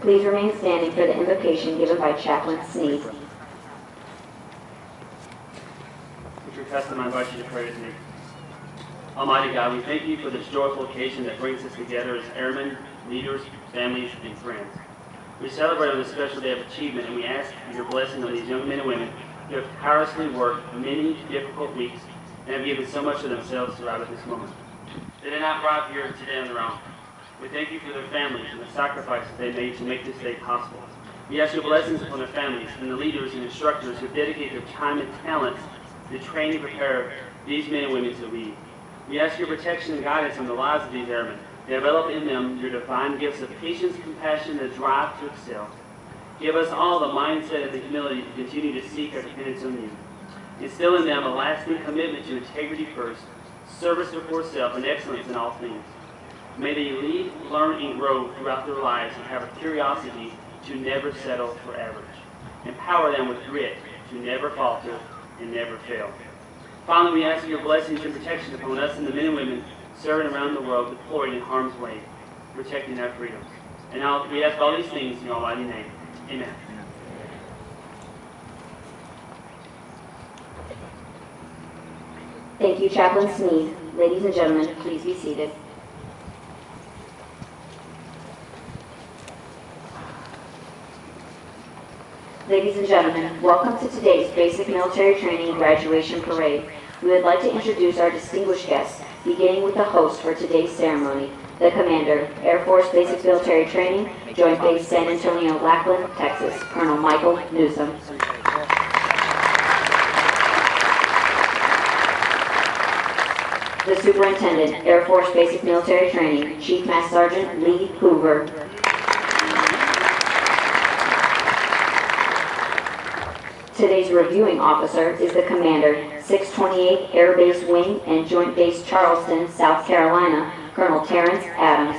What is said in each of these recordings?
Please remain standing for the invocation given by Chaplain Sneed. With your testimony, I invite you to pray with me. Almighty God, we thank you for this joyful occasion that brings us together as airmen, leaders, families, and friends. We celebrate on this special day of achievement, and we ask for your blessing on these young men and women who have tirelessly worked many difficult weeks and have given so much of themselves to arrive at this moment. They did not arrive here today on their own. We thank you for their families and the sacrifices they made to make this day possible. We ask your blessings upon their families and the leaders and instructors who dedicate their time and talents to train and prepare these men and women to lead. We ask your protection and guidance on the lives of these airmen. Develop in them your divine gifts of patience, compassion, and a drive to excel. Give us all the mindset and the humility to continue to seek our dependence on you. Instill in them a lasting commitment to integrity first, service before self, and excellence in all things. May they lead, learn, and grow throughout their lives and have a curiosity to never settle for average. Empower them with grit to never falter and never fail. Finally, we ask for your blessings and protection upon us and the men and women serving around the world, deployed in harm's way, protecting our freedoms. And we ask all these things in your almighty name. Amen. Thank you, Chaplain Sneed. Ladies and gentlemen, please be seated. Ladies and gentlemen, welcome to today's Basic Military Training Graduation Parade. We would like to introduce our distinguished guests, beginning with the host for today's ceremony, the Commander, Air Force Basic Military Training, Joint Base San Antonio, Lackland, Texas, Colonel Michael Newsom. The Superintendent, Air Force Basic Military Training, Chief Master Sergeant Lee Hoover. Today's reviewing officer is the Commander, 628th Air Base Wing and Joint Base Charleston, South Carolina, Colonel Terrence Adams.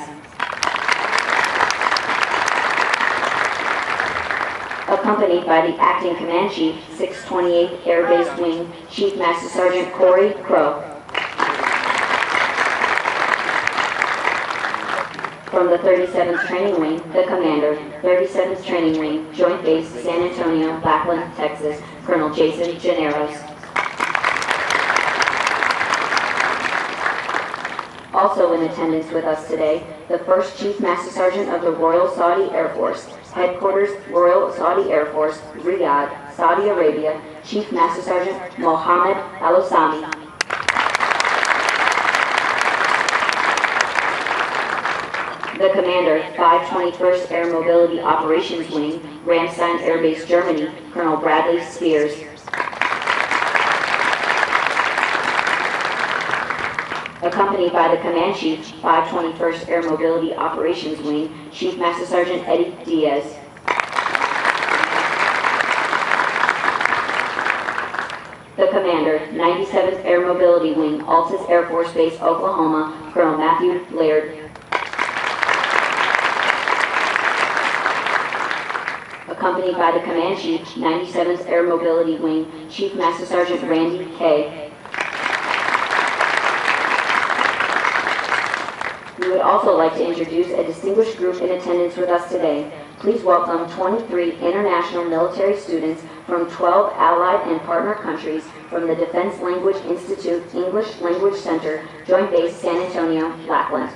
Accompanied by the Acting Command Chief, 628th Air Base Wing, Chief Master Sergeant Corey Crow. From the 37th Training Wing, the Commander, 37th Training Wing, Joint Base San Antonio, Lackland, Texas, Colonel Jason Generos. Also in attendance with us today, the First Chief Master Sergeant of the Royal Saudi Air Force, Headquarters, Royal Saudi Air Force, Riyadh, Saudi Arabia, Chief Master Sergeant Mohammed Al-Osami. The Commander, 521st Air Mobility Operations Wing, Ramstein Air Base, Germany, Colonel Bradley Spears. Accompanied by the Command Chief, 521st Air Mobility Operations Wing, Chief Master Sergeant Eddie Diaz. The Commander, 97th Air Mobility Wing, Altus Air Force Base, Oklahoma, Colonel Matthew Laird. Accompanied by the Command Chief, 97th Air Mobility Wing, Chief Master Sergeant Randy Kay. We would also like to introduce a distinguished group in attendance with us today. Please welcome 23 international military students from 12 allied and partner countries from the Defense Language Institute English Language Center, Joint Base San Antonio, Lackland.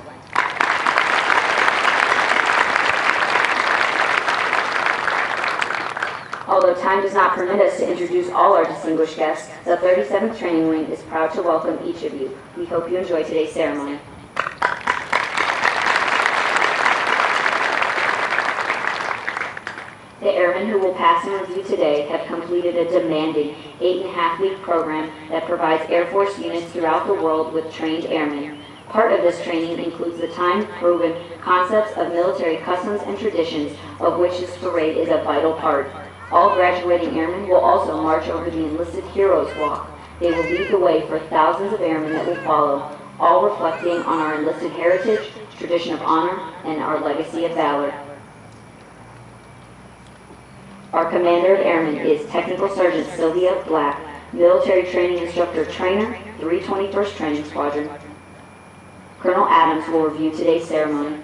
Although time does not permit us to introduce all our distinguished guests, the 37th Training Wing is proud to welcome each of you. We hope you enjoy today's ceremony. The airmen who will pass and review today have completed a demanding 8.5-week program that provides Air Force units throughout the world with trained airmen. Part of this training includes the time-proven concepts of military customs and traditions, of which this parade is a vital part. All graduating airmen will also march over the Enlisted Heroes Walk. They will lead the way for thousands of airmen that will follow, all reflecting on our enlisted heritage, tradition of honor, and our legacy of valor. Our Commander of Airmen is Technical Sergeant Sylvia Black, Military Training Instructor Trainer, 321st Training Squadron. Colonel Adams will review today's ceremony.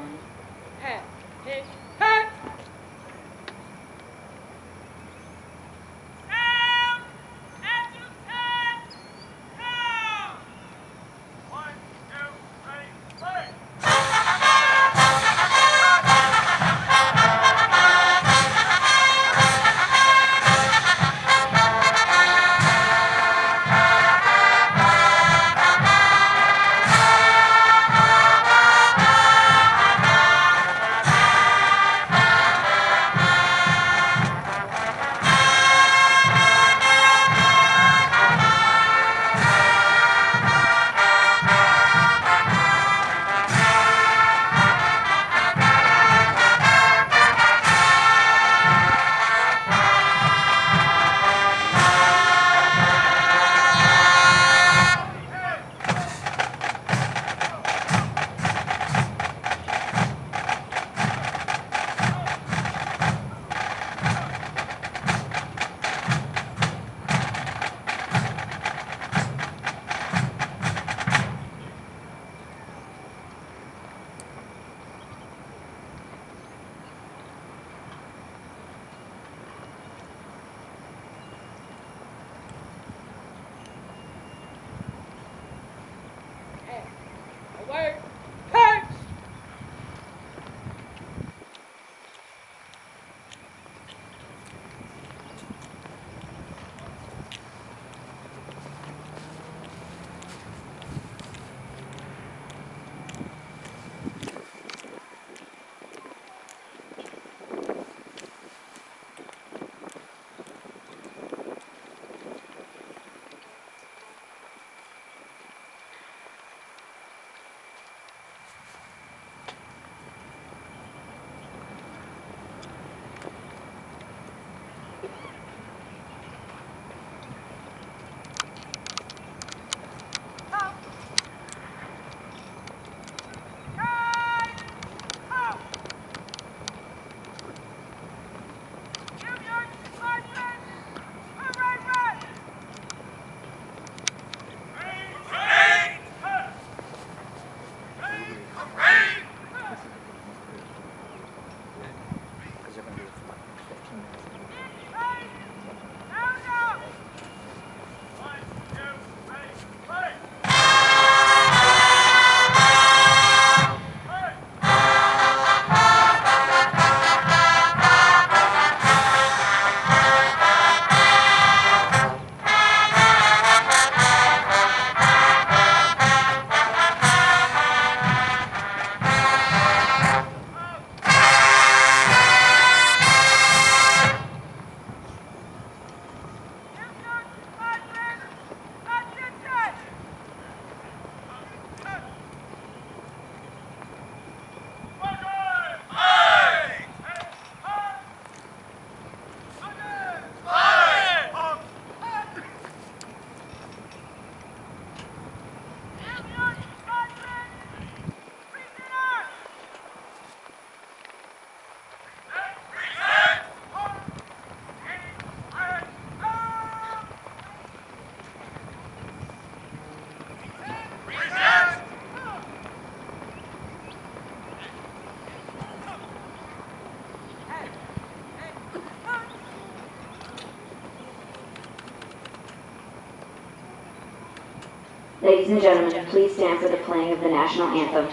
Ladies and gentlemen, please stand for the playing of the national anthem.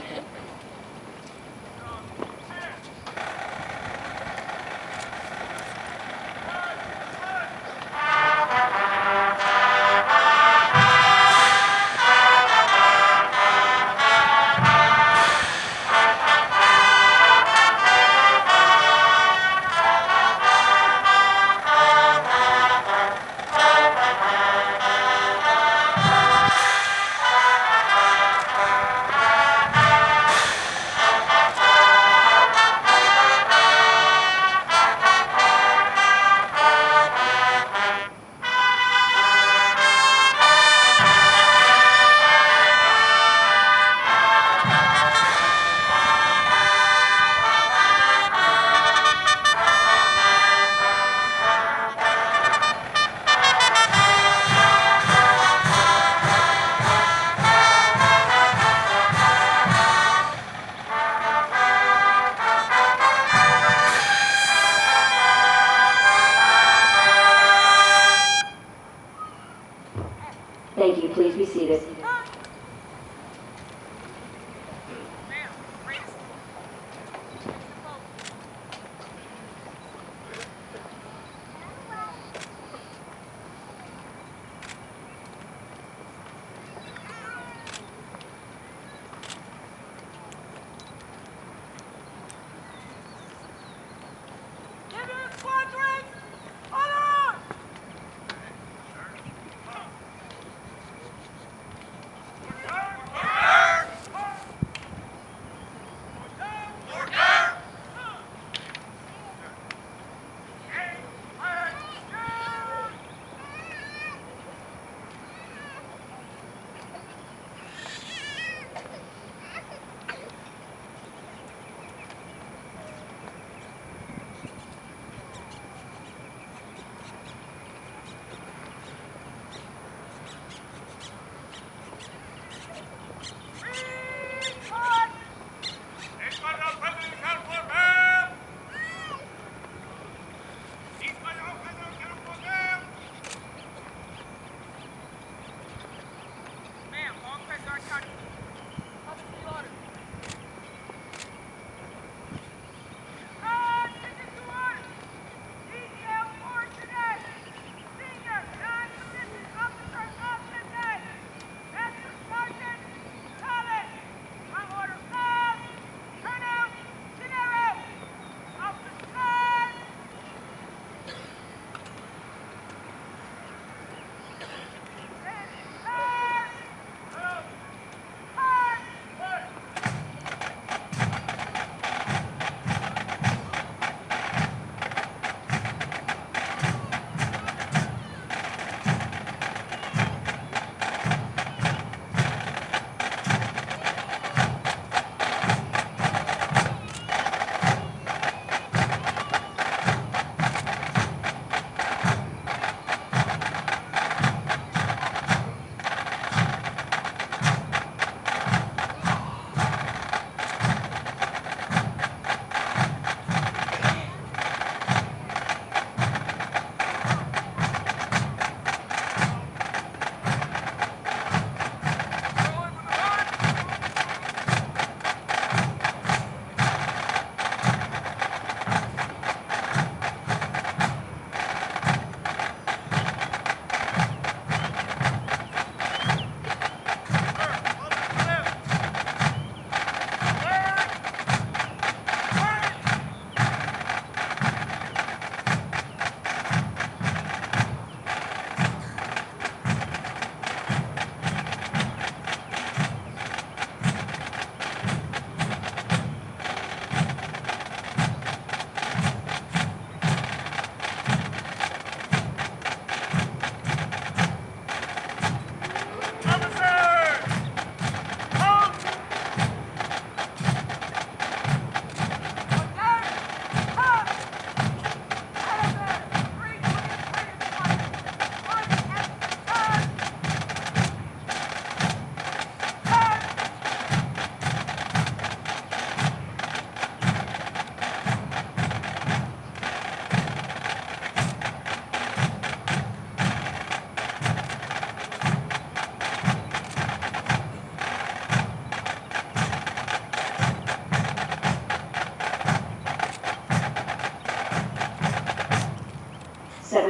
Thank you. Please be seated.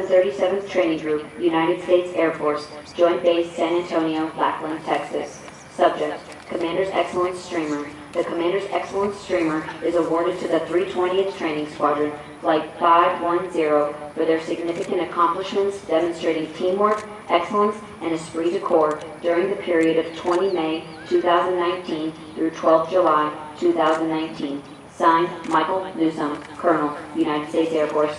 Thirty-seventh Training Group, United States Air Force, Joint Base San Antonio, Lackland, Texas. Subject, Commander's Excellence Streamer. The Commander's Excellence Streamer is awarded to the 320th Training Squadron, Flight 510, for their significant accomplishments demonstrating teamwork, excellence, and esprit de corps during the period of 20 May 2019 through 12 July 2019. Signed, Michael Newsom, Colonel, United States Air Force.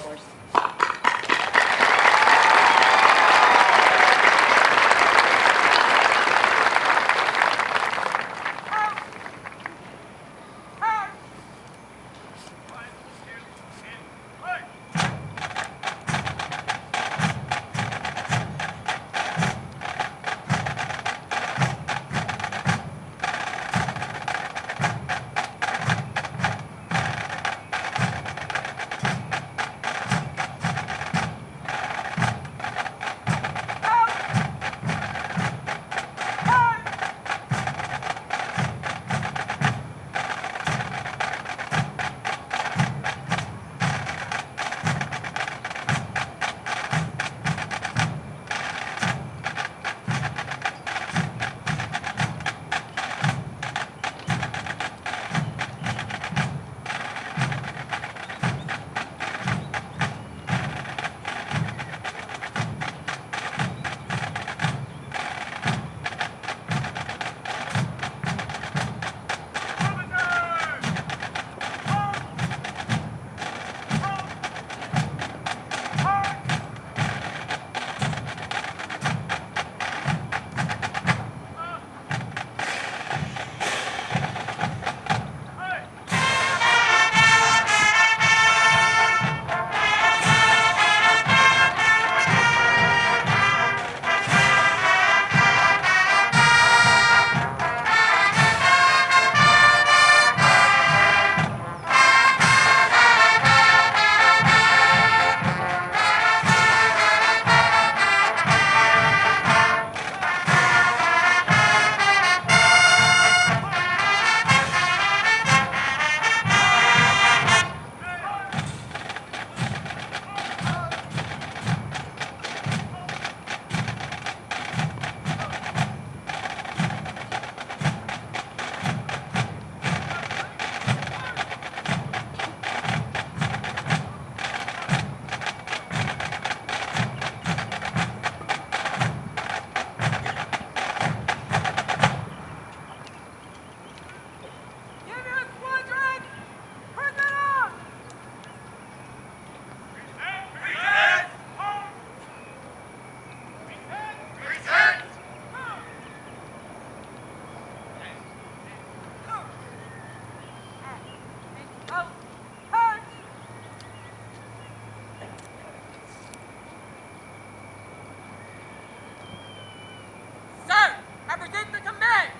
Represent the command!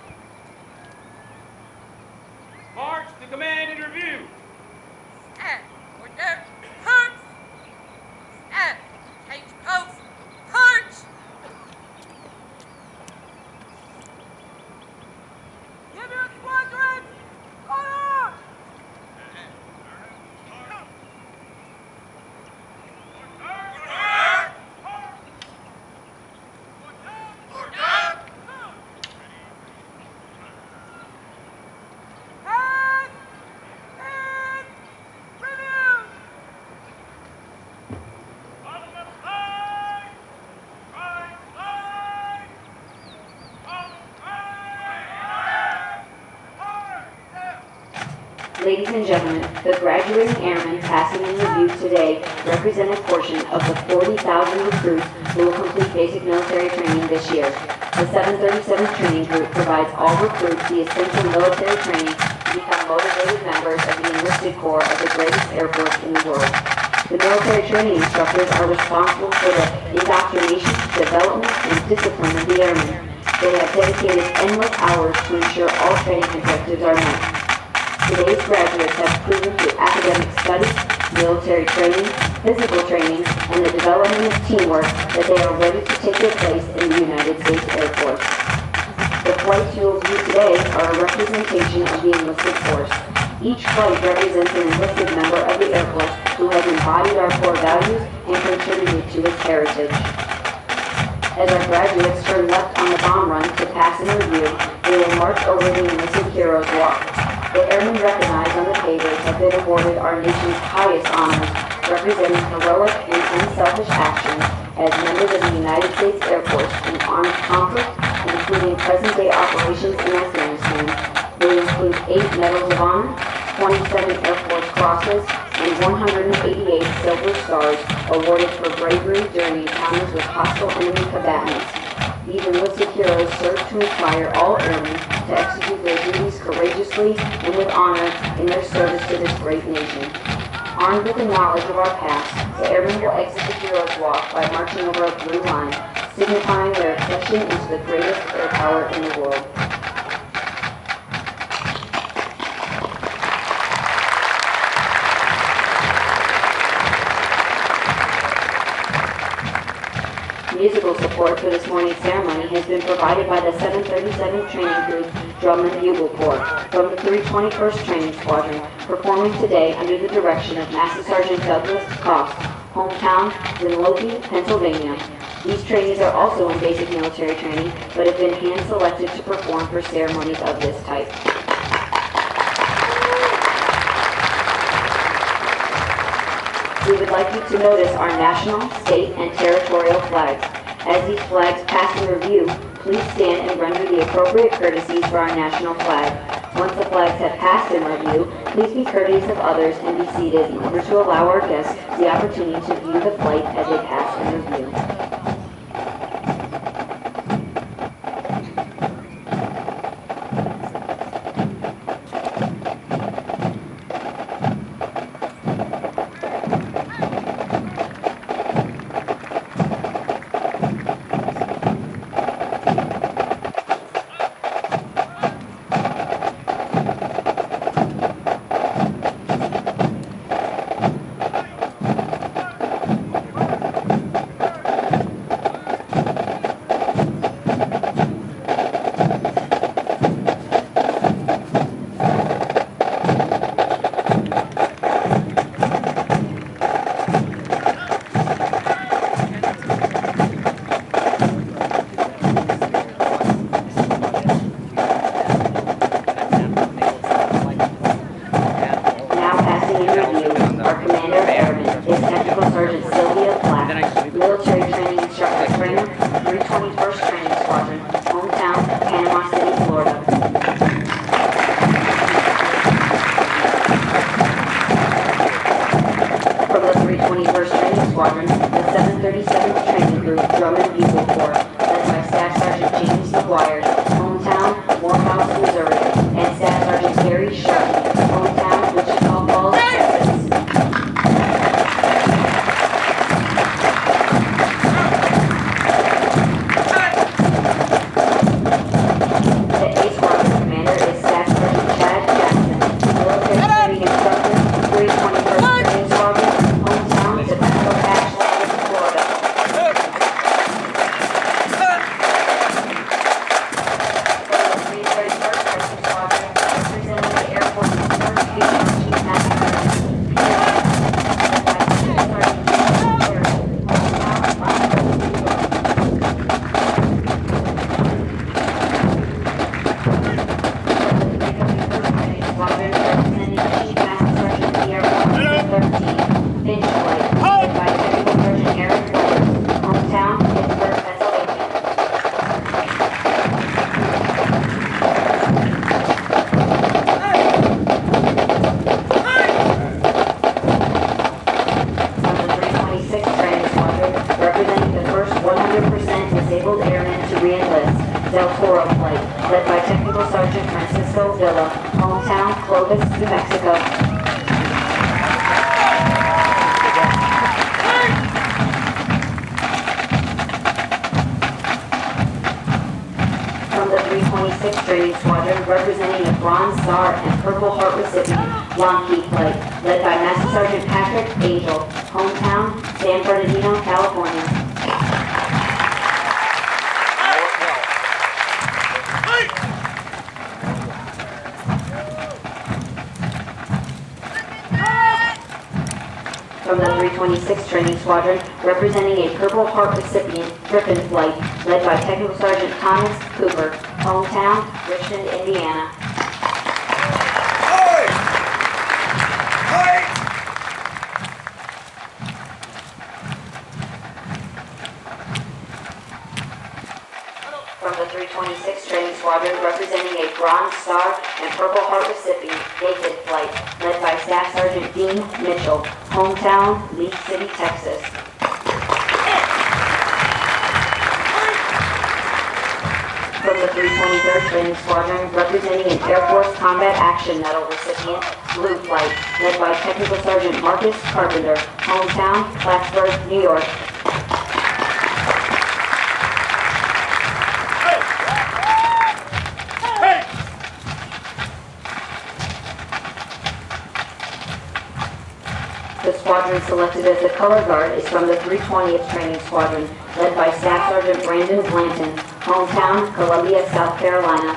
March to command and review. Stand. Order. March. Stand. Change post. March. Give your squadron. Order. Ladies and gentlemen, the graduating airmen passing in review today represent a portion of the 40,000 recruits who will complete basic military training this year. The 737th Training Group provides all recruits the essential military training to become motivated members of the enlisted corps of the greatest air force in the world. The military training instructors are responsible for the indoctrination, development, and discipline of the airmen. They have dedicated endless hours to ensure all training objectives are met. Today's graduates have proven through academic study, military training, physical training, and the development of teamwork that they are ready to take their place in the United States Air Force. The flights you will view today are a representation of the enlisted force. Each flight represents an enlisted member of the Air Force who has embodied our core values and contributed to its heritage. As our graduates turn left on the bomb run to pass and review, they will march over the enlisted heroes walk. The airmen recognized on the pavers have been awarded our nation's highest honors, representing heroic and unselfish actions as members of the United States Air Force in armed conflict, including present-day operations in Afghanistan. They include 8 Medals of Honor, 27 Air Force Crosses, and 188 Silver Stars awarded for bravery during encounters with hostile enemy combatants. These enlisted heroes serve to inspire all airmen to execute their duties courageously and with honor in their service to this great nation. Armed with the knowledge of our past, the airmen will exit the hero's walk by marching over a blue line, signifying their accession into the greatest air power in the world. Musical support for this morning's ceremony has been provided by the 737th Training Group Drum and Bugle Corps from the 321st Training Squadron, performing today under the direction of Master Sergeant Douglas Cost, hometown Zinloki, Pennsylvania. These trainees are also in basic military training, but have been hand-selected to perform for ceremonies of this type. We would like you to notice our national, state, and territorial flags. As these flags pass in review, please stand and render the appropriate courtesies for our national flag. Once the flags have passed in review, please be courteous of others and be seated in order to allow our guests the opportunity to view the flight as they pass in review. first 100% disabled airman to re-enlist, Del Toro Flight, led by Technical Sergeant Francisco Villa, hometown Clovis, New Mexico. From the 326th Training Squadron, representing the Bronze Star and Purple Heart recipient, Long Key Flight, led by Master Sergeant Patrick Angel, hometown San Bernardino, California. From the 326th Training Squadron, representing a Purple Heart recipient, Griffin Flight, led by Technical Sergeant Thomas Cooper, hometown Richmond, Indiana. From the 326th Training Squadron, representing a Bronze Star and Purple Heart recipient, David Flight, led by Staff Sergeant Dean Mitchell, hometown Leaf City, Texas. From the 323rd Training Squadron, representing an Air Force Combat Action Medal recipient, Blue Flight, led by Technical Sergeant Marcus Carpenter, hometown Plattsburgh, New York. The squadron selected as the color guard is from the 320th Training Squadron, led by Staff Sergeant Brandon Blanton, hometown Columbia, South Carolina.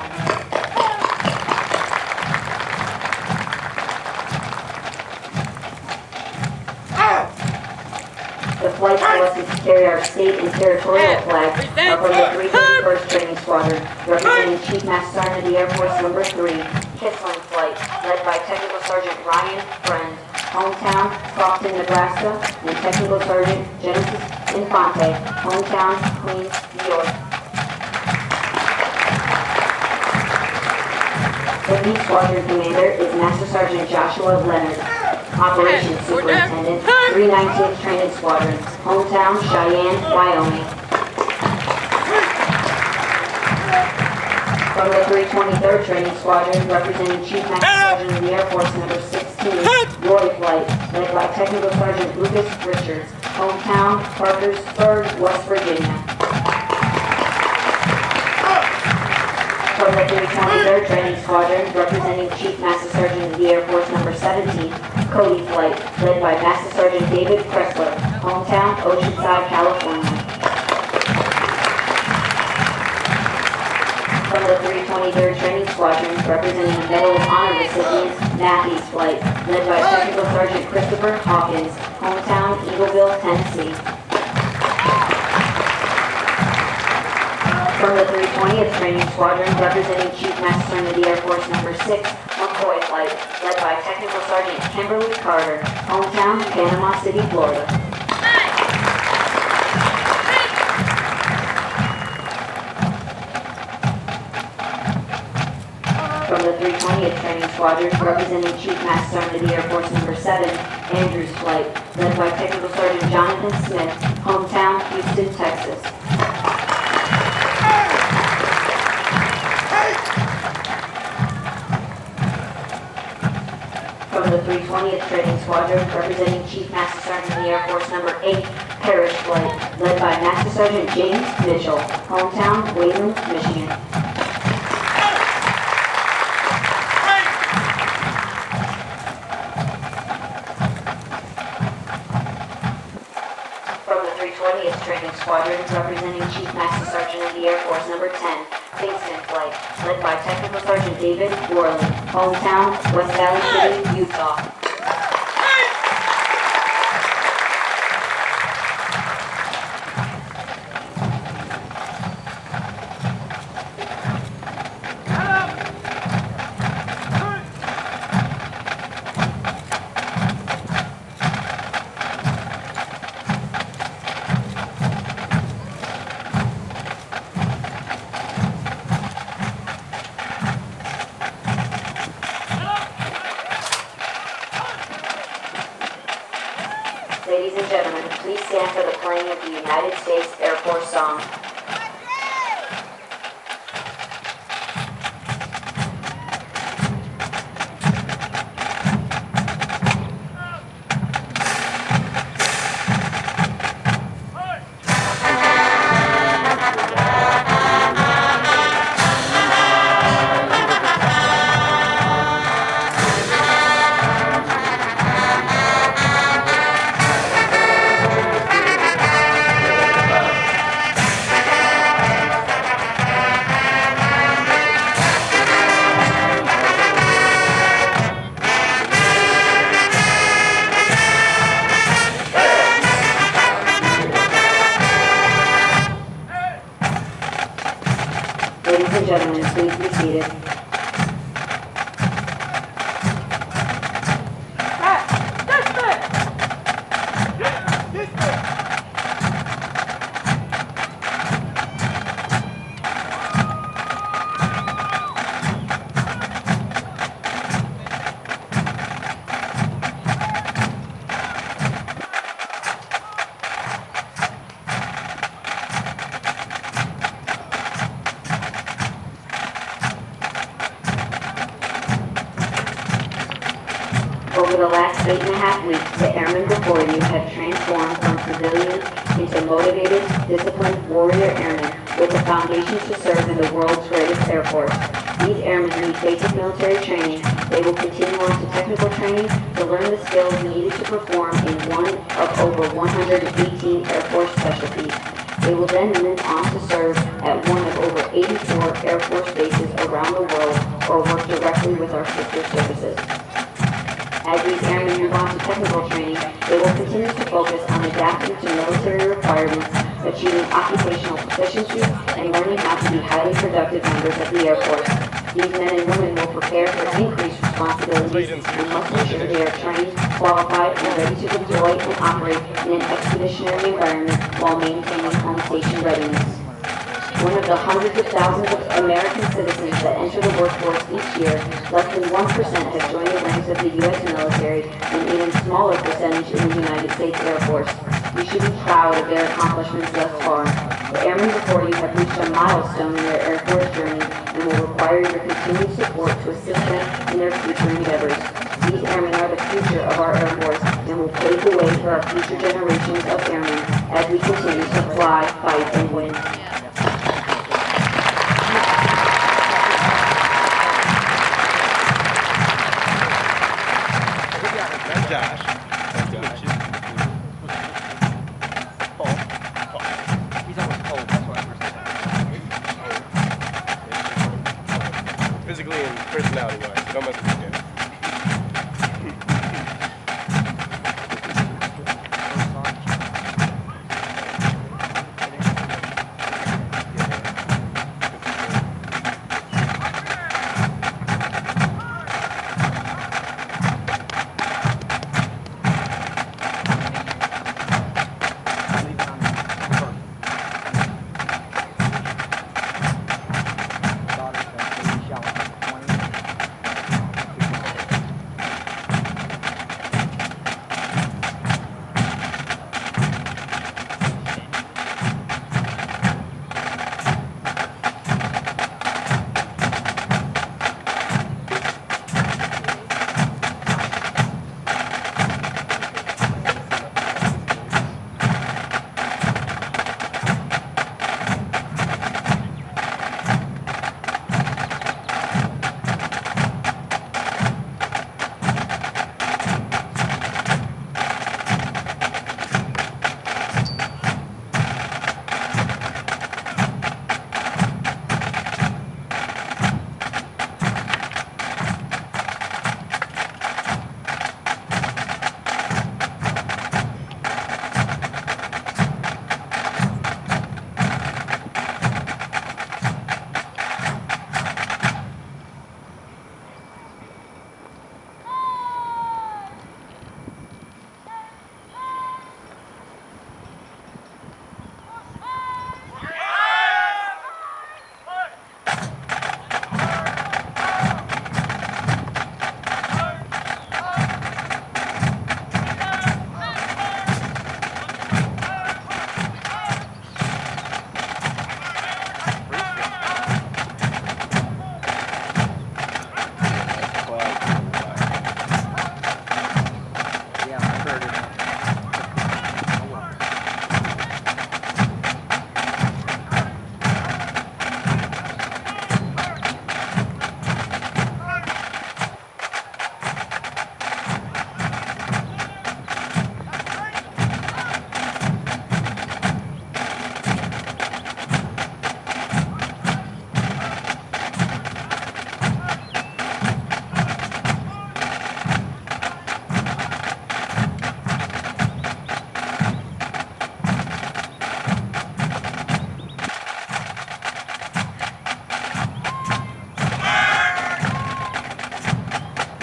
The flight selected to carry our state and territorial flags are from the 331st Training Squadron, representing Chief Master Sergeant of the Air Force Number 3, Kissling Flight, led by Technical Sergeant Ryan Friend, hometown Crofton, Nebraska, and Technical Sergeant Genesis Infante, hometown Queens, New York. The lead squadron commander is Master Sergeant Joshua Leonard, Operations Superintendent, 319th Training Squadron, hometown Cheyenne, Wyoming. From the 323rd Training Squadron, representing Chief Master Sergeant of the Air Force Number 16, Roy Flight, led by Technical Sergeant Lucas Richards, hometown Parkersburg, West Virginia. From the 323rd Training Squadron, representing Chief Master Sergeant of the Air Force Number 17, Cody Flight, led by Master Sergeant David Kressler, hometown Oceanside, California. From the 323rd Training Squadron, representing the Medal of Honor recipients, Matthews Flight, led by Technical Sergeant Christopher Hawkins, hometown Eagleville, Tennessee. From the 320th Training Squadron, representing Chief Master Sergeant of the Air Force Number 6, McCoy Flight, led by Technical Sergeant Kimberly Carter, hometown Panama City, Florida. From the 320th Training Squadron, representing Chief Master Sergeant of the Air Force Number 7, Andrews Flight, led by Technical Sergeant Jonathan Smith, hometown Houston, Texas. From the 320th Training Squadron, representing Chief Master Sergeant of the Air Force Number 8, Parrish Flight, led by Master Sergeant James Mitchell, hometown Wayland, Michigan. From the 320th Training Squadron, representing Chief Master Sergeant of the Air Force Number 10, Kingston Flight, led by Technical Sergeant David Worley, hometown West Valley City, Utah. Force song. Ladies and gentlemen, please be seated. Over the last 8.5 weeks, the airmen before you have transformed from civilians into motivated, disciplined warrior airmen with the foundation to serve in the world's greatest Air Force. These airmen need basic military training. They will continue on to technical training to learn the skills needed to perform in one of over 118 Air Force specialties. They will then move on to serve at one of over 84 Air Force bases around the world or work directly with our sister services. As these airmen move on to technical training, they will continue to focus on adapting to military requirements, achieving occupational proficiency, and learning how to be highly productive members of the Air Force. These men and women will prepare for increased responsibilities and must ensure they are trained, qualified, and ready to deploy and operate in an expeditionary environment while maintaining home station readiness. One of the hundreds of thousands of American citizens that enter the workforce each year, less than 1% have joined the ranks of the U.S. military, and an even smaller percentage in the United States Air Force. You should be proud of their accomplishments thus far. The airmen before you have reached a milestone in their Air Force journey and will require your continued support to assist them in their future endeavors. These airmen are the future of our Air Force and will pave the way for our future generations of airmen as we continue to fly, fight, and win. Josh. Nice to meet you. Paul. He's always cold, that's why I'm physically and personality-wise, don't mess with him.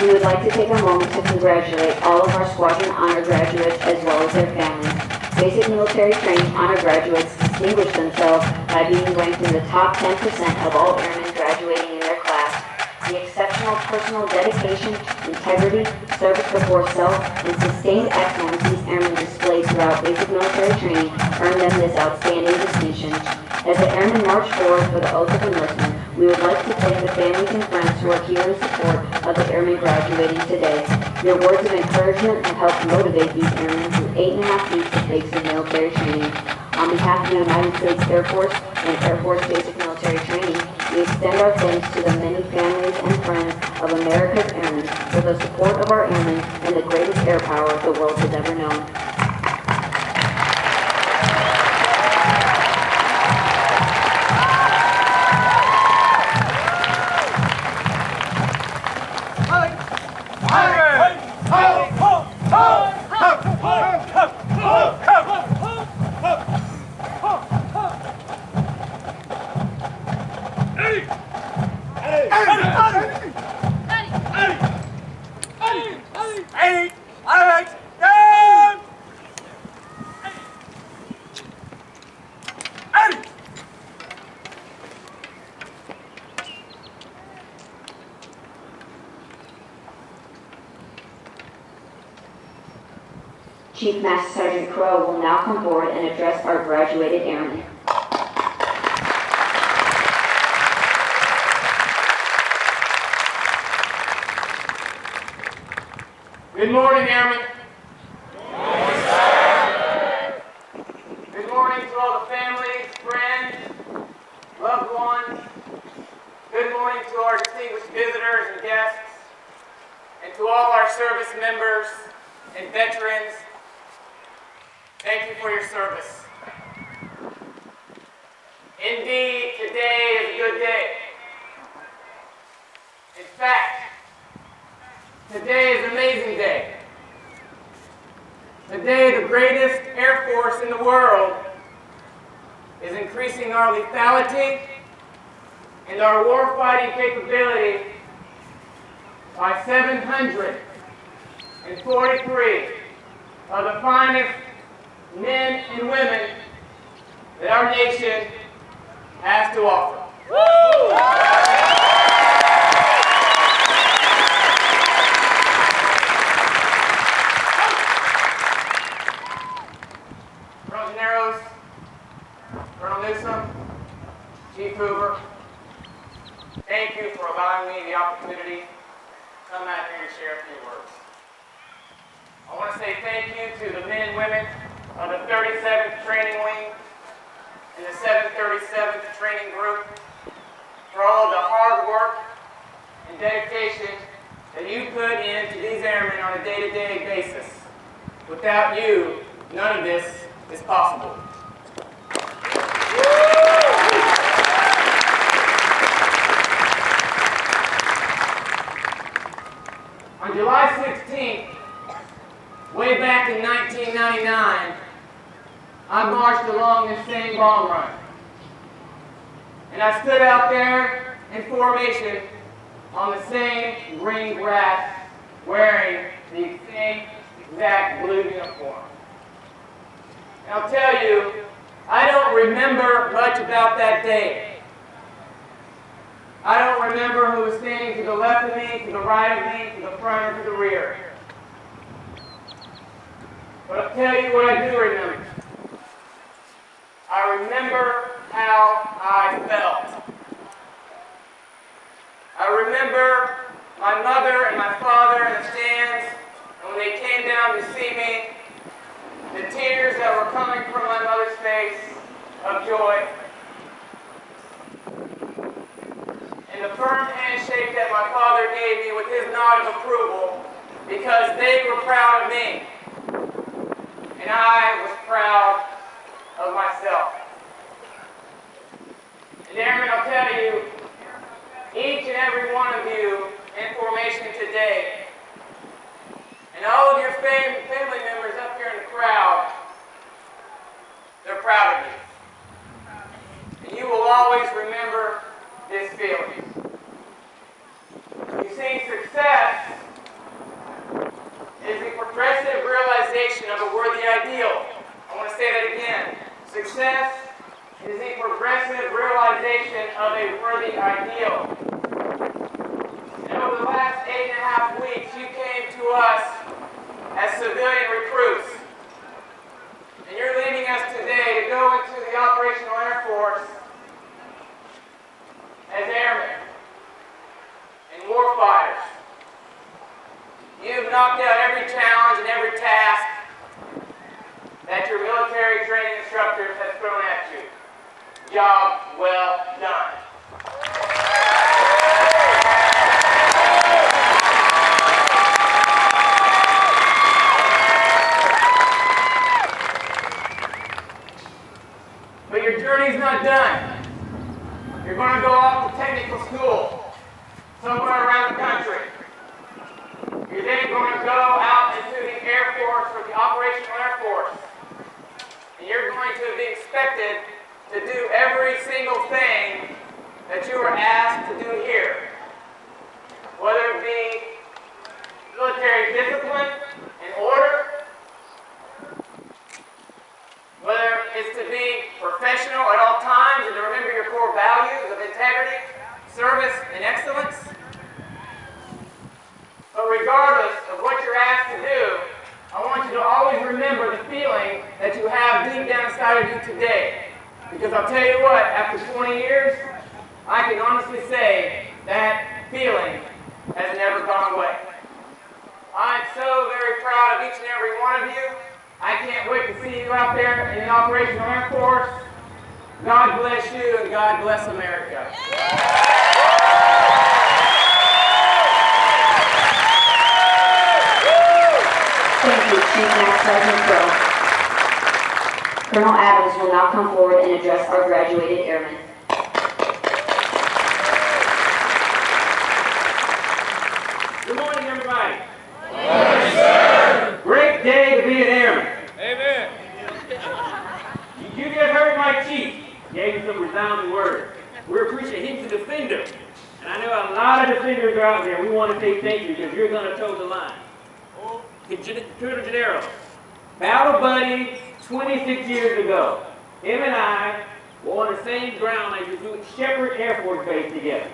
We would like to take a moment to congratulate all of our Squadron Honor graduates as well as their families. Basic military training honor graduates distinguish themselves by being ranked in the top 10% of all airmen graduating in their class. The exceptional personal dedication, integrity, service before self, and sustained excellence these airmen displayed throughout basic military training earned them this outstanding distinction. As the airmen march forward for the oath of enlistment, we would like to thank the families and friends who are here in support of the airmen graduating today. Your words of encouragement have helped motivate these airmen through 8.5 weeks of basic military training. On behalf of the United States Air Force and Air Force Basic Military Training, we extend our thanks to the many families and friends of America's airmen for the support of our airmen and the greatest air power the world has ever known. Chief Master Sergeant Crow will now come forward and address our graduated airmen. Good morning, airmen. Good morning, sir. Good morning to all the families, friends, loved ones. Good morning to our distinguished visitors and guests, and to all our service members and veterans. Thank you for your service. Indeed, today is a good day. In fact, today is an amazing day. Today, the greatest Air Force in the world is increasing our lethality and our warfighting capability by 743 of the finest men and women that our nation has to offer. Colonel Narrows, Colonel Newsom, Chief Hoover, thank you for allowing me the opportunity to come out here and share a few words. I want to say thank you to the men and women of the 37th Training Wing and the 737th Training Group for all of the hard work and dedication that you put into these airmen on a day-to-day basis. Without you, none of this is possible. On July 16th, way back in 1999, I marched along this same bomb run. And I stood out there in formation on the same green grass, wearing the same exact blue uniform. And I'll tell you, I don't remember much about that day. I don't remember who was standing to the left of me, to the right of me, to the front, or to the rear. But I'll tell you what I do remember. I remember how I felt. I remember my mother and my father in the stands, and when they came down to see me, the tears that were coming from my mother's face of joy, and the firm handshake that my father gave me with his nod of approval, because they were proud of me, and I was proud of myself. And Airmen, I'll tell you, each and every one of you in formation today, and all of your family members up here in the crowd, they're proud of you. And you will always remember this feeling. You see, success progressive realization of a worthy ideal. And over the last 8.5 weeks, you came to us as civilian recruits. And you're leaving us today to go into the Operational Air Force as airmen and warfighters. You've knocked out every challenge and every task that your military training instructors have thrown at you. Job well done. But your journey's not done. You're going to go off to technical school somewhere around the country. You're then going to go out into the Air Force or the Operational Air Force. And you're going to be expected to do every single thing that you were asked to do here. Whether it be military discipline and order, whether it's to be professional at all times and to remember your core values of integrity, service, and excellence. But regardless of what you're asked to do, I want you to always remember the feeling that you have deep down inside of you today. Because I'll tell you what, after 20 years, I can honestly say that feeling has never gone away. I'm so very proud of each and every one of you. I can't wait to see you out there in the Operational Air Force. God bless you and God bless America. Thank you, Chief Master Sergeant Crowe. Colonel Adams will now come forward and address our graduated airmen. Good morning, everybody. Good morning, sir. Great day to be an airman. Amen. You just heard my chief. Gave me some resounding words. We appreciate him to defender. And I know a lot of defenders are out there. We want to say thank you because you're going to toe the line. Colonel Gennaro, battle buddy 26 years ago. Him and I were on the same ground like we do at Shepherd Air Force Base together.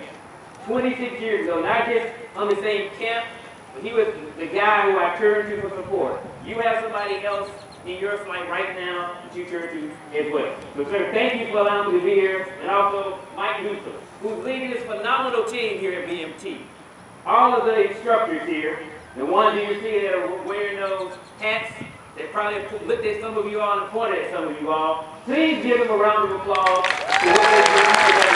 26 years ago, not just on the same camp, but he was the guy who I turned to for support. You have somebody else in your flight right now that you turn to as well. So, sir, thank you for allowing me to be here, and also Mike Newsom, who's leading this phenomenal team here at BMT. All of the instructors here, the ones that you see that are wearing those hats, they probably looked at some of you all and pointed at some of you all. Please give them a round of applause for what they do today.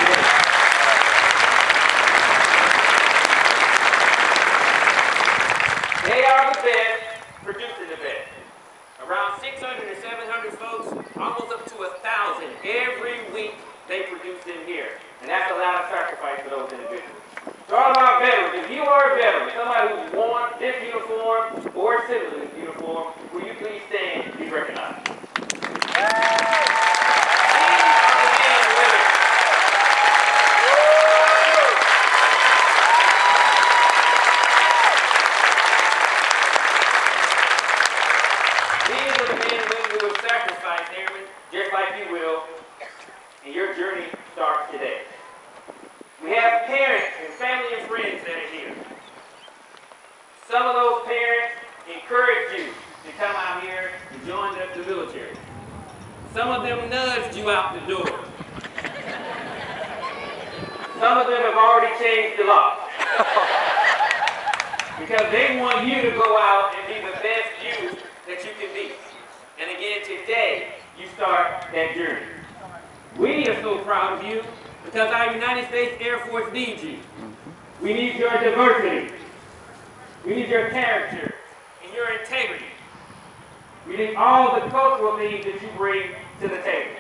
They are the best, producing the best. Around 600 to 700 folks, almost up to 1,000 every week they produce in here. And that's a lot of sacrifice for those individuals. So all of our veterans, if you are a veteran, somebody who's worn this uniform or a civilian uniform, will you please stand and be recognized? These are the men and women. These are the men and women who will sacrifice, airmen, just like you will, and your journey starts today. We have parents and family and friends that are here. Some of those parents encouraged you to come out here and join the military. Some of them nudged you out the door. Some of them have already changed the lock. Because they want you to go out and be the best you that you can be. And again, today, you start that journey. We are so proud of you because our United States Air Force needs you. We need your diversity. We need your character and your integrity. We need all the cultural things that you bring to the table.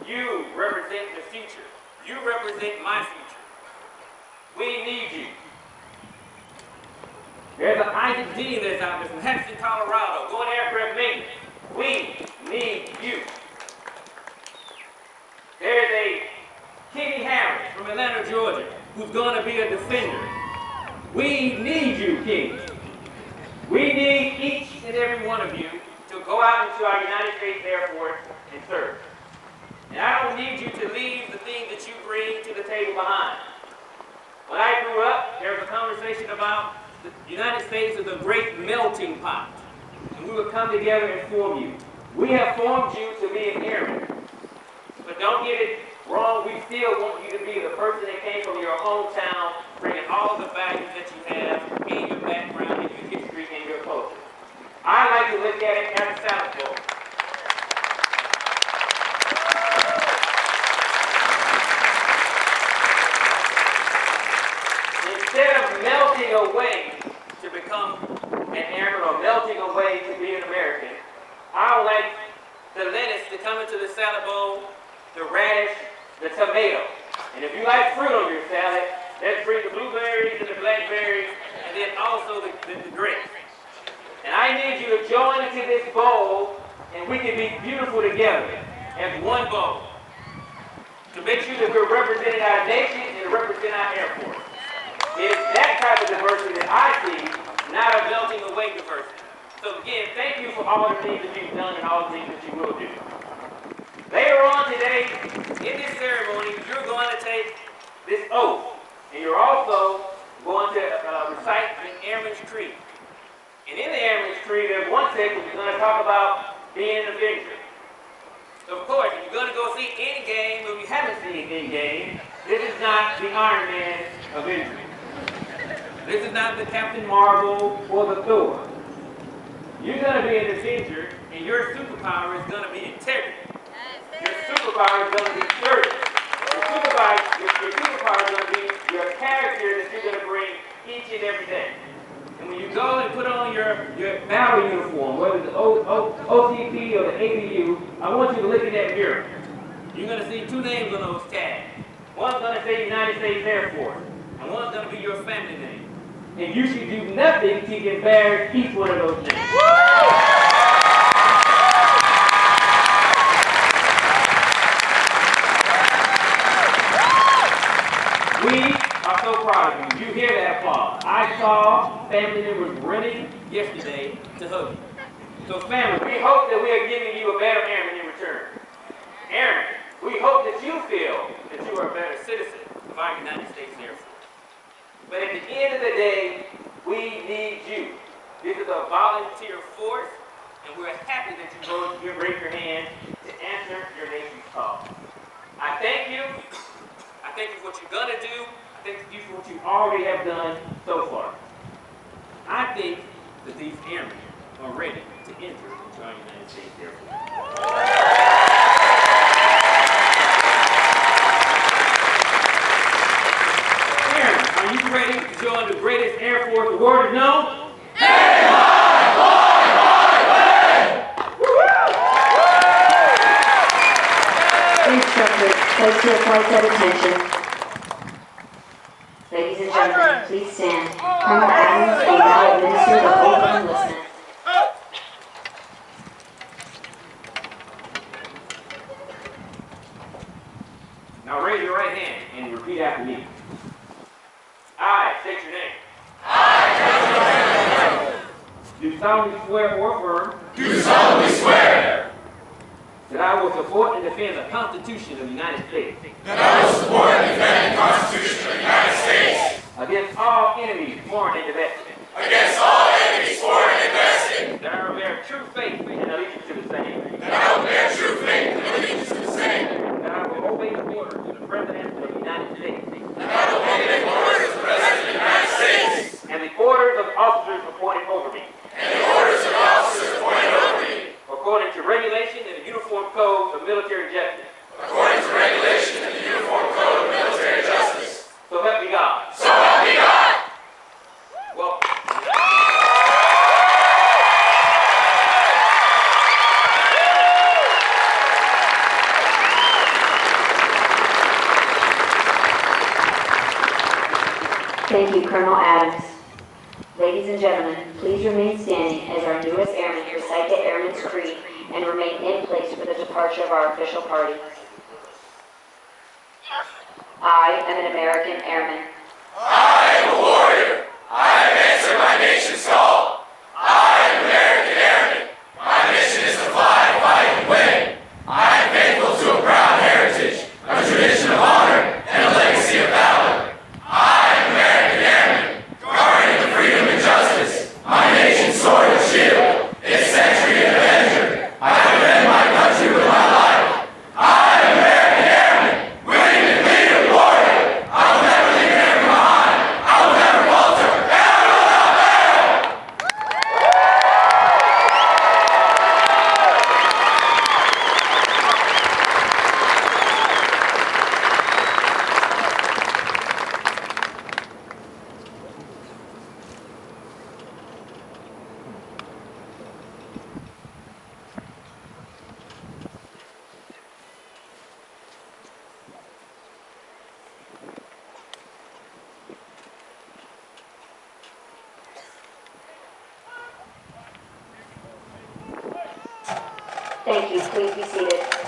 You represent the future. You represent my future. We need you. There's an Isaac Dean that's out there from Hempstead, Colorado, going aircraft maintenance. We need you. There's a Kenny Harris from Atlanta, Georgia, who's going to be a defender. We need you, King. We need each and every one of you to go out into our United States Air Force and serve. And I don't need you to lead bring to the table behind. When I grew up, there was a conversation about the United States as a great melting pot. And we would come together and form you. We have formed you to be an airman. But don't get it wrong, we still want you to be the person that came from your hometown, bringing all the values that you have in your background, in your history, and your culture. I like to look at it as a salad bowl. Instead of melting away to become an airman or melting away to be an American, I would like the lettuce to come into the salad bowl, the radish, the tomato. And if you like fruit on your salad, let's bring the blueberries and the blackberries, and then also the grapes. And I need you to join into this bowl, and we can be beautiful together as one bowl. To make sure that we're representing our nation and representing our Air Force. It is that type of diversity that I see, not a melting away diversity. So again, thank you for all the things that you've done and all the things that you will do. Later on today, in this ceremony, you're going to take this oath, and you're also going to recite an Airman's Creed. And in the Airman's Creed, there's one section we're going to talk about being an Avenger. So of course, if you're going to go see any game, or you haven't seen any game, this is not the Iron Man Avenger. This is not the Captain Marvel or the Thor. You're going to be an Avenger, and your superpower is going to be integrity. Your superpower is going to be service. Your superpower is going to be your character that you're going to bring each and every day. And when you go and put on your battle uniform, whether it's the OTP or the ABU, I want you to look in that mirror. You're going to see two names on those tags. One's going to say United States Air Force, and one's going to be your family name. And you should do nothing to embarrass each one of those names. We are so proud of you. You hear that applause. I saw family members running yesterday to hug you. So family, we hope that we are giving you a better airman in return. Airman, we hope that you feel that you are a better citizen of our United States Air Force. But at the end of the day, we need you. This is a volunteer force, and we're happy that you raise your hand to answer your nation's call. I thank you. I thank you for what you're going to do. I thank you for what you already have done so far. I think that these airmen are ready to enter into our United States Air Force. Are you ready to join the greatest Air Force the world has known? Instructors, place your flights at attention. Ladies and gentlemen, please stand. Colonel Adams will now administer the oath of enlistment. Now raise your right hand and repeat after me. I state your name. Do solemnly swear or affirm. Do solemnly swear That I will support and defend the Constitution of the United States. that I will support and defend the Constitution of the United States Against all enemies, foreign and domestic. against all enemies, foreign and domestic. That I will bear true faith and allegiance to the same. That I will bear true faith and allegiance to the same. That I will obey the orders of the President of the United States. That I will obey the orders of the President of the United States And the orders of officers appointed over me. and the orders of officers appointed over me, According to regulation and the Uniform Code of Military Justice. according to regulations and the Uniform Code of Military Justice. So help me God. So help me God. Welcome. Thank you, Colonel Adams. Ladies and gentlemen, please remain standing as our newest airmen recite the Airman's Creed and remain in place for the departure of our official party. I am an American airman. I am a warrior. I have answered my nation's call. I am an American airman. My mission is to fight and win. I am faithful to a proud heritage, a tradition of honor, Thank you. Please be seated.